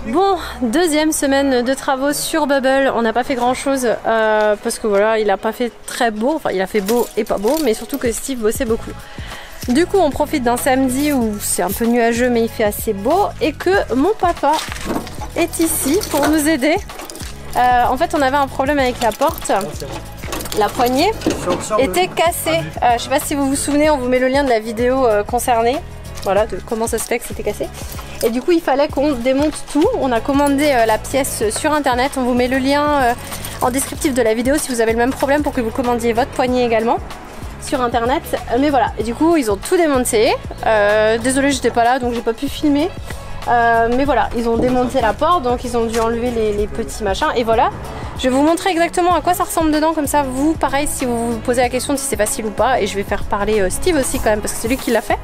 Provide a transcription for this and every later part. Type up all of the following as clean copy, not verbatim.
Bon, deuxième semaine de travaux sur Bubble. On n'a pas fait grand chose parce que voilà, il a pas fait très beau. Enfin, il a fait beau et pas beau, mais surtout que Steve bossait beaucoup. Du coup, on profite d'un samedi où c'est un peu nuageux, mais il fait assez beau et que mon papa est ici pour nous aider. En fait, on avait un problème avec la porte. La poignée était cassée. Je sais pas si vous vous souvenez, on vous met le lien de la vidéo concernée. Voilà, de comment ça se fait que c'était cassé. Et du coup, il fallait qu'on démonte tout. On a commandé la pièce sur internet. On vous met le lien en descriptif de la vidéo si vous avez le même problème pour que vous commandiez votre poignée également sur internet. Mais voilà, et du coup, ils ont tout démonté. Désolée, j'étais pas là, donc j'ai pas pu filmer. Mais voilà, ils ont démonté la porte, donc ils ont dû enlever les petits machins. Et voilà, je vais vous montrer exactement à quoi ça ressemble dedans. Comme ça, vous, pareil, si vous vous posez la question de si c'est facile ou pas. Et je vais faire parler Steve aussi quand même, parce que c'est lui qui l'a fait.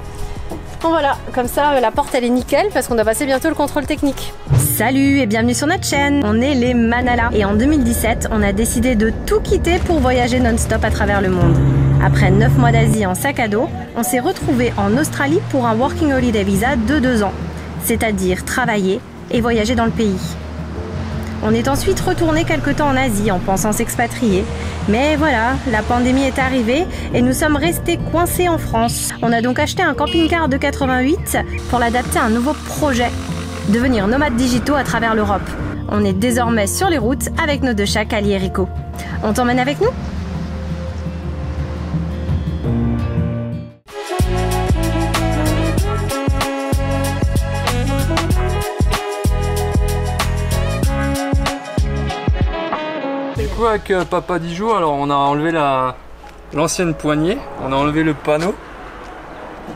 Bon voilà, comme ça la porte elle est nickel parce qu'on doit passer bientôt le contrôle technique. Salut et bienvenue sur notre chaîne, on est les Manala et en 2017 on a décidé de tout quitter pour voyager non-stop à travers le monde. Après 9 mois d'Asie en sac à dos, on s'est retrouvé en Australie pour un Working Holiday Visa de 2 ans, c'est-à-dire travailler et voyager dans le pays. On est ensuite retourné quelque temps en Asie en pensant s'expatrier. Mais voilà, la pandémie est arrivée et nous sommes restés coincés en France. On a donc acheté un camping-car de 88 pour l'adapter à un nouveau projet, devenir nomades digitaux à travers l'Europe. On est désormais sur les routes avec nos deux chats Kali et Rico. On t'emmène avec nous ? Avec Papa Dijou, alors on a enlevé l'ancienne poignée, on a enlevé le panneau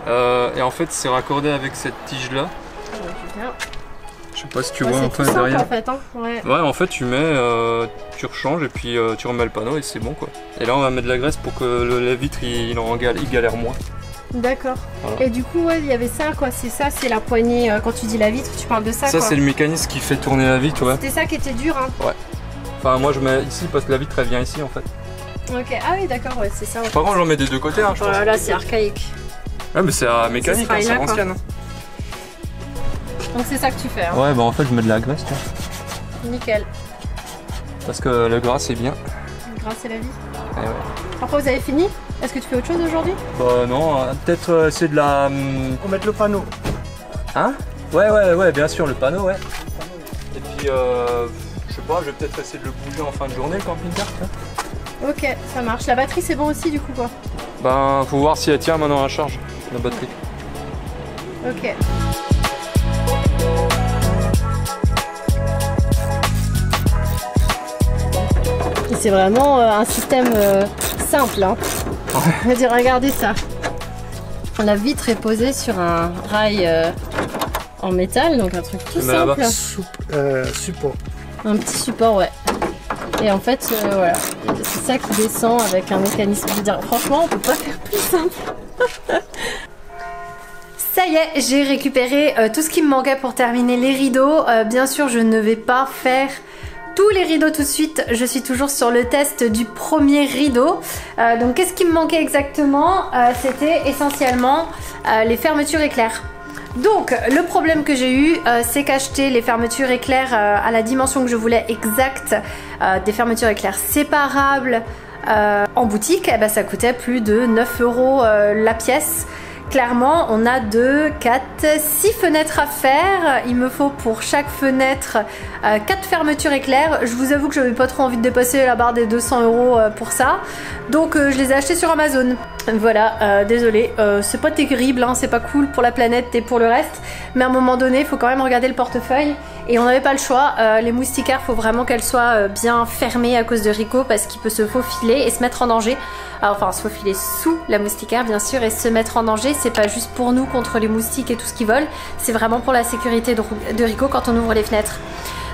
et en fait c'est raccordé avec cette tige là. Je sais pas si tu vois en fait derrière. En fait, hein. Ouais, en fait tu mets, tu rechanges et puis tu remets le panneau et c'est bon quoi. Et là on va mettre de la graisse pour que la vitre il galère moins. D'accord. Voilà. Et du coup ouais, il y avait ça quoi, c'est ça, c'est la poignée, quand tu dis la vitre tu parles de ça. Ça c'est le mécanisme qui fait tourner la vitre, ouais. C'était ça qui était dur hein. Ouais. Enfin moi je mets ici parce que la vitre elle vient ici en fait. Ok, ah oui d'accord, ouais, c'est ça. Ouais. Par contre j'en mets des deux côtés hein, je pense. Là c'est archaïque. Ouais mais c'est mécanique, hein, c'est ancienne. Hein. Donc c'est ça que tu fais hein. Ouais bah en fait je mets de la graisse tu vois. Nickel. Parce que le gras c'est bien. Le gras c'est la vie. Et ouais. Après vous avez fini? Est-ce que tu fais autre chose aujourd'hui? Bah non, peut-être c'est de la... On va mettre le panneau. Hein? Ouais bien sûr le panneau ouais. Et puis je sais pas, je vais peut-être essayer de le bouger en fin de journée le camping-car. Ok, ça marche. La batterie c'est bon aussi du coup quoi? Ben faut voir si elle tient maintenant à charge, la batterie. Ok. C'est vraiment un système simple hein. On va dire regardez ça. La vitre est posée sur un rail en métal, donc un truc tout simple. Support. Un petit support, ouais. Et en fait, voilà, c'est ça qui descend avec un mécanisme. Je veux dire, franchement, on peut pas faire plus simple. Ça y est, j'ai récupéré tout ce qui me manquait pour terminer les rideaux. Bien sûr, je ne vais pas faire tous les rideaux tout de suite. Je suis toujours sur le test du premier rideau. Donc, qu'est-ce qui me manquait exactement? C'était essentiellement les fermetures éclairs. Donc le problème que j'ai eu c'est qu'acheter les fermetures éclairs à la dimension que je voulais exacte, des fermetures éclairs séparables en boutique, eh ben, ça coûtait plus de 9 € la pièce. Clairement on a 2, 4, 6 fenêtres à faire. Il me faut pour chaque fenêtre 4 fermetures éclairs. Je vous avoue que j'avais pas trop envie de dépasser la barre des 200 € pour ça. Donc je les ai achetés sur Amazon. Voilà, désolé, c'est pas terrible, hein, c'est pas cool pour la planète et pour le reste. Mais à un moment donné, il faut quand même regarder le portefeuille. Et on n'avait pas le choix, les moustiquaires, faut vraiment qu'elles soient bien fermées à cause de Rico parce qu'il peut se faufiler et se mettre en danger. Enfin, se faufiler sous la moustiquaire bien sûr et se mettre en danger. C'est pas juste pour nous contre les moustiques et tout ce qui vole, c'est vraiment pour la sécurité de Rico quand on ouvre les fenêtres.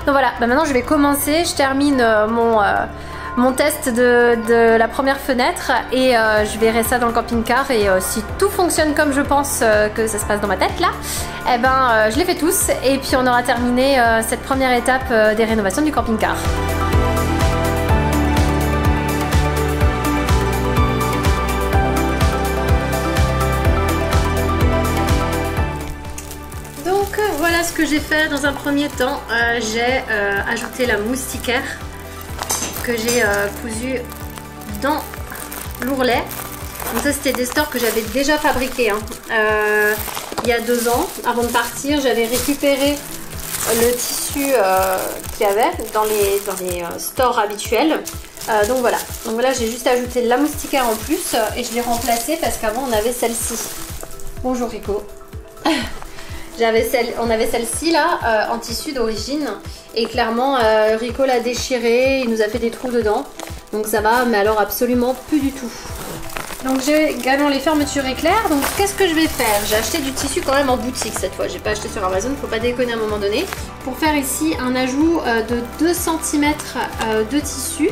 Donc voilà, bah maintenant je vais commencer, je termine mon test de la première fenêtre et je verrai ça dans le camping-car et si tout fonctionne comme je pense que ça se passe dans ma tête là, eh ben je les fais tous et puis on aura terminé cette première étape des rénovations du camping-car. ce que j'ai fait dans un premier temps, j'ai ajouté la moustiquaire que j'ai cousu dans l'ourlet. Donc ça c'était des stores que j'avais déjà fabriqués il y a 2 ans. Avant de partir, j'avais récupéré le tissu qu'il y avait dans les stores habituels. Donc voilà, j'ai juste ajouté de la moustiquaire en plus et je l'ai remplacée parce qu'avant on avait celle-ci. Bonjour Rico. On avait celle-ci là en tissu d'origine et clairement Rico l'a déchirée, il nous a fait des trous dedans. Donc ça va, mais alors absolument plus du tout. Donc j'ai également les fermetures éclairs. Donc qu'est-ce que je vais faire? J'ai acheté du tissu quand même en boutique cette fois. J'ai pas acheté sur Amazon, faut pas déconner à un moment donné. Pour faire ici un ajout de 2 cm de tissu.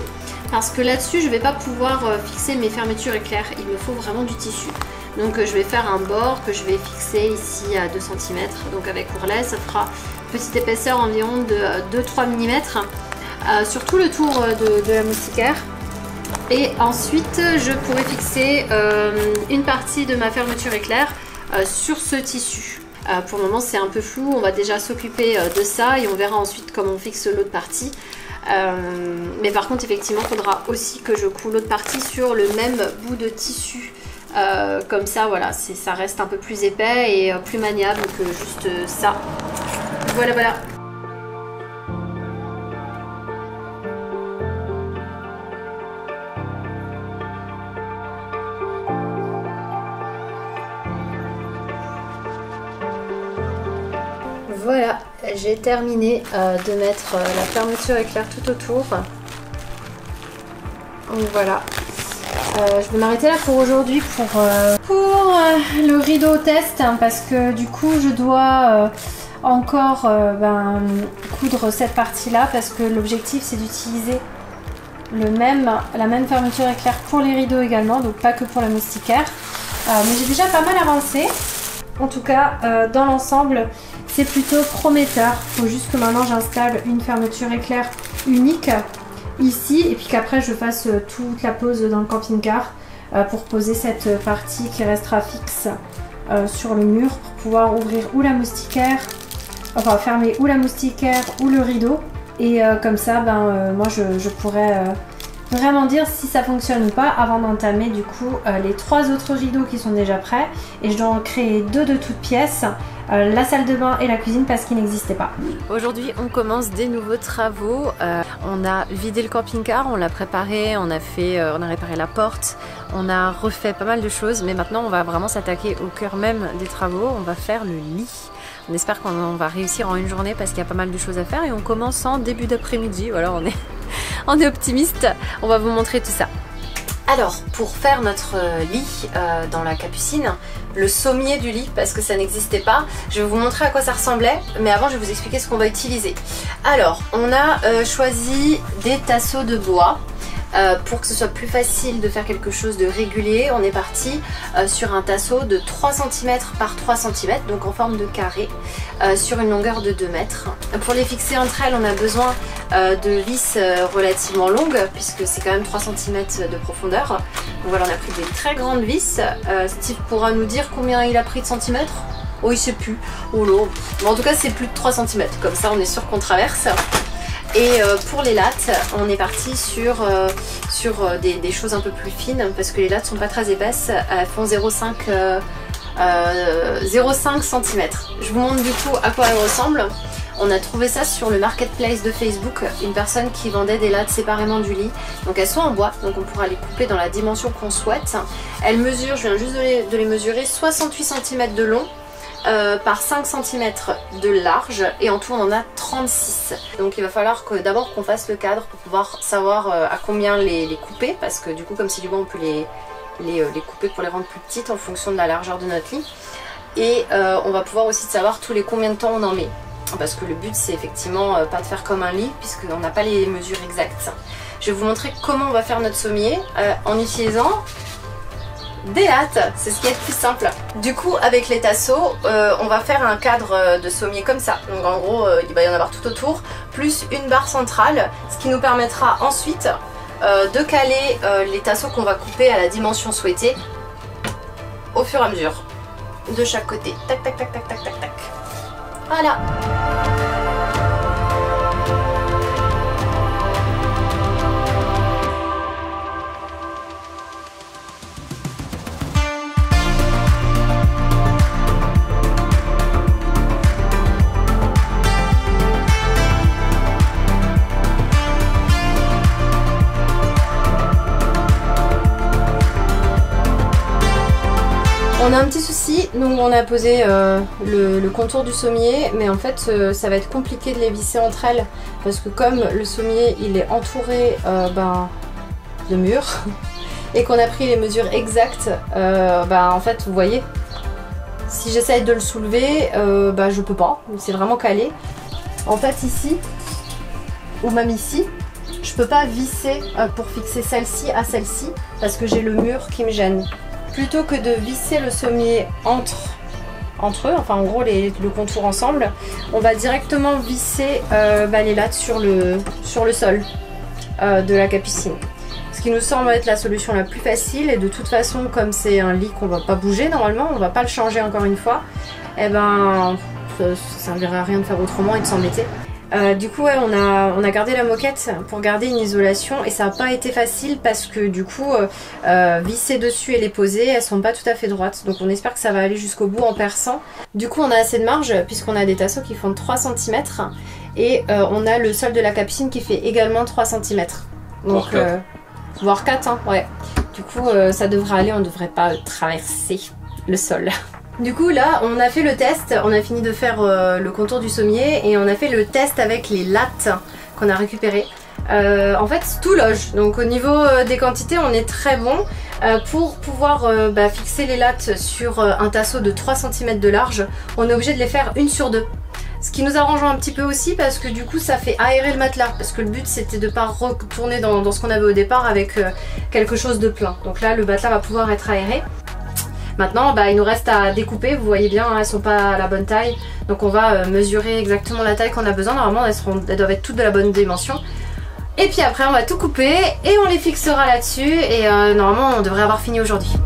Parce que là-dessus je vais pas pouvoir fixer mes fermetures éclairs. Il me faut vraiment du tissu. Donc je vais faire un bord que je vais fixer ici à 2 cm. Donc avec ourlet, ça fera une petite épaisseur environ de 2-3 mm sur tout le tour de la moustiquaire. Et ensuite je pourrais fixer une partie de ma fermeture éclair sur ce tissu. Pour le moment c'est un peu flou, on va déjà s'occuper de ça et on verra ensuite comment on fixe l'autre partie. Mais par contre effectivement il faudra aussi que je coule l'autre partie sur le même bout de tissu. Comme ça voilà, ça reste un peu plus épais et plus maniable que juste ça. Voilà. Voilà, j'ai terminé de mettre la fermeture éclair tout autour. Donc voilà. Je vais m'arrêter là pour aujourd'hui pour le rideau test parce que du coup je dois encore coudre cette partie là parce que l'objectif c'est d'utiliser la même fermeture éclair pour les rideaux également, donc pas que pour la moustiquaire. Mais j'ai déjà pas mal avancé. En tout cas, dans l'ensemble, c'est plutôt prometteur. Il faut juste que maintenant j'installe une fermeture éclair unique ici et puis qu'après je fasse toute la pose dans le camping-car pour poser cette partie qui restera fixe sur le mur pour pouvoir ouvrir ou la moustiquaire, enfin fermer ou la moustiquaire ou le rideau. Et comme ça, moi je pourrais vraiment dire si ça fonctionne ou pas avant d'entamer du coup les 3 autres rideaux qui sont déjà prêts. Et je dois en créer 2 de toutes pièces, la salle de bain et la cuisine parce qu'ils n'existaient pas. Aujourd'hui on commence des nouveaux travaux. On a vidé le camping-car, on l'a préparé, on a réparé la porte, on a refait pas mal de choses. Mais maintenant on va vraiment s'attaquer au cœur même des travaux, on va faire le lit. On espère qu'on va réussir en une journée parce qu'il y a pas mal de choses à faire et on commence en début d'après-midi. Voilà, on est optimiste. On va vous montrer tout ça. Alors, pour faire notre lit dans la capucine, le sommier du lit, parce que ça n'existait pas, je vais vous montrer à quoi ça ressemblait, mais avant je vais vous expliquer ce qu'on va utiliser. Alors, on a choisi des tasseaux de bois. Pour que ce soit plus facile de faire quelque chose de régulier, on est parti sur un tasseau de 3 cm par 3 cm, donc en forme de carré, sur une longueur de 2 mètres. Pour les fixer entre elles, on a besoin de vis relativement longues, puisque c'est quand même 3 cm de profondeur. Donc voilà, on a pris des très grandes vis. Steve pourra nous dire combien il a pris de centimètres. Oh, il sait plus. Oh là. Bon, en tout cas, c'est plus de 3 cm, comme ça on est sûr qu'on traverse. Et pour les lattes, on est parti sur des choses un peu plus fines parce que les lattes sont pas très épaisses, elles font 0,5 cm. Je vous montre du coup à quoi elles ressemblent. On a trouvé ça sur le marketplace de Facebook, une personne qui vendait des lattes séparément du lit. Donc elles sont en bois, donc on pourra les couper dans la dimension qu'on souhaite. Elles mesurent, je viens juste de les mesurer, 68 cm de long. Par 5 cm de large et en tout on en a 36. Donc il va falloir que d'abord qu'on fasse le cadre pour pouvoir savoir à combien les couper, parce que du coup comme c'est du bois on peut les couper pour les rendre plus petites en fonction de la largeur de notre lit. Et on va pouvoir aussi savoir tous les combien de temps on en met, parce que le but c'est effectivement pas de faire comme un lit puisqu'on n'a pas les mesures exactes. Je vais vous montrer comment on va faire notre sommier en utilisant des lattes, c'est ce qui est le plus simple. Du coup avec les tasseaux on va faire un cadre de sommier comme ça. Donc en gros il va y en avoir tout autour, plus une barre centrale, ce qui nous permettra ensuite de caler les tasseaux qu'on va couper à la dimension souhaitée au fur et à mesure de chaque côté. Tac tac tac tac tac tac tac. Voilà. On a un petit souci, nous on a posé le contour du sommier, mais en fait ça va être compliqué de les visser entre elles parce que comme le sommier il est entouré de murs et qu'on a pris les mesures exactes, en fait vous voyez, si j'essaye de le soulever, je peux pas, c'est vraiment calé. En fait ici, ou même ici, je peux pas visser pour fixer celle-ci à celle-ci parce que j'ai le mur qui me gêne. Plutôt que de visser le sommier entre eux, enfin en gros le contour ensemble, on va directement visser les lattes sur le sol de la capucine. Ce qui nous semble être la solution la plus facile, et de toute façon comme c'est un lit qu'on va pas bouger normalement, on va pas le changer encore une fois, et ça servirait à rien de faire autrement et de s'embêter. Du coup ouais, on a gardé la moquette pour garder une isolation et ça n'a pas été facile parce que du coup visser dessus et les poser, elles sont pas tout à fait droites, donc on espère que ça va aller jusqu'au bout en perçant. Du coup on a assez de marge puisqu'on a des tasseaux qui font 3 cm et on a le sol de la capucine qui fait également 3 cm, donc voire 4 hein, ouais. Du coup ça devrait aller, on ne devrait pas traverser le sol. Du coup là on a fait le test, on a fini de faire le contour du sommier et on a fait le test avec les lattes qu'on a récupérées. En fait tout loge, donc au niveau des quantités on est très bon. Pour pouvoir fixer les lattes sur un tasseau de 3 cm de large, on est obligé de les faire 1 sur 2. Ce qui nous arrange un petit peu aussi parce que du coup ça fait aérer le matelas, parce que le but c'était de ne pas retourner dans ce qu'on avait au départ avec quelque chose de plein. Donc là le matelas va pouvoir être aéré. Maintenant, il nous reste à découper, vous voyez bien, elles sont pas à la bonne taille. Donc on va mesurer exactement la taille qu'on a besoin. Normalement, elles doivent être toutes de la bonne dimension. Et puis après, on va tout couper et on les fixera là-dessus. Et normalement, on devrait avoir fini aujourd'hui.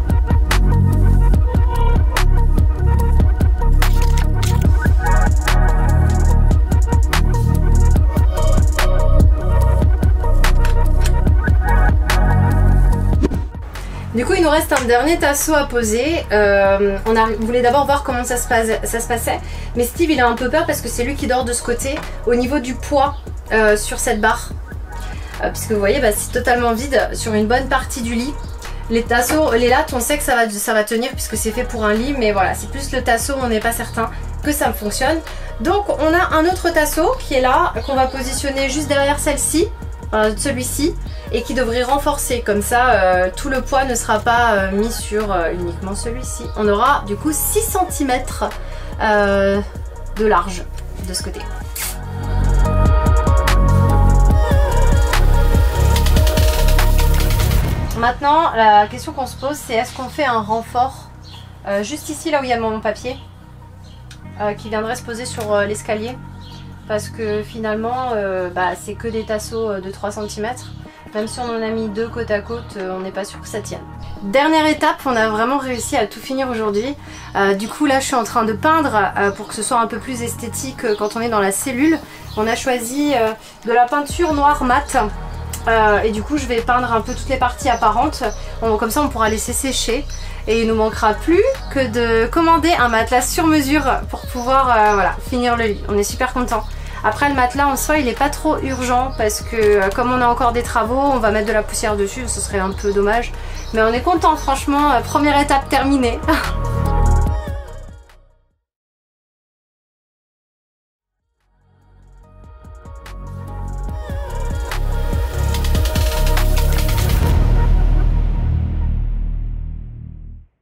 Du coup il nous reste un dernier tasseau à poser. On voulait d'abord voir comment ça se passait, mais Steve il a un peu peur parce que c'est lui qui dort de ce côté au niveau du poids sur cette barre, puisque vous voyez c'est totalement vide sur une bonne partie du lit. Les tasseaux, les lattes on sait que ça va tenir puisque c'est fait pour un lit, mais voilà c'est plus le tasseau, on n'est pas certain que ça fonctionne. Donc on a un autre tasseau qui est là, qu'on va positionner juste derrière celle-ci, celui-ci, et qui devrait renforcer, comme ça tout le poids ne sera pas mis sur uniquement celui-ci. On aura du coup 6 cm de large de ce côté. Maintenant la question qu'on se pose c'est est-ce qu'on fait un renfort juste ici là où il y a mon papier qui viendrait se poser sur l'escalier, parce que finalement c'est que des tasseaux de 3 cm. Même si on en a mis 2 côte à côte, on n'est pas sûr que ça tienne. Dernière étape, on a vraiment réussi à tout finir aujourd'hui. Du coup là je suis en train de peindre pour que ce soit un peu plus esthétique quand on est dans la cellule. On a choisi de la peinture noire mat. Et du coup je vais peindre un peu toutes les parties apparentes. Comme ça on pourra laisser sécher. Et il nous manquera plus que de commander un matelas sur mesure pour pouvoir finir le lit. On est super contents. Après le matelas en soi il n'est pas trop urgent parce que comme on a encore des travaux, on va mettre de la poussière dessus, ce serait un peu dommage. Mais on est content franchement, première étape terminée.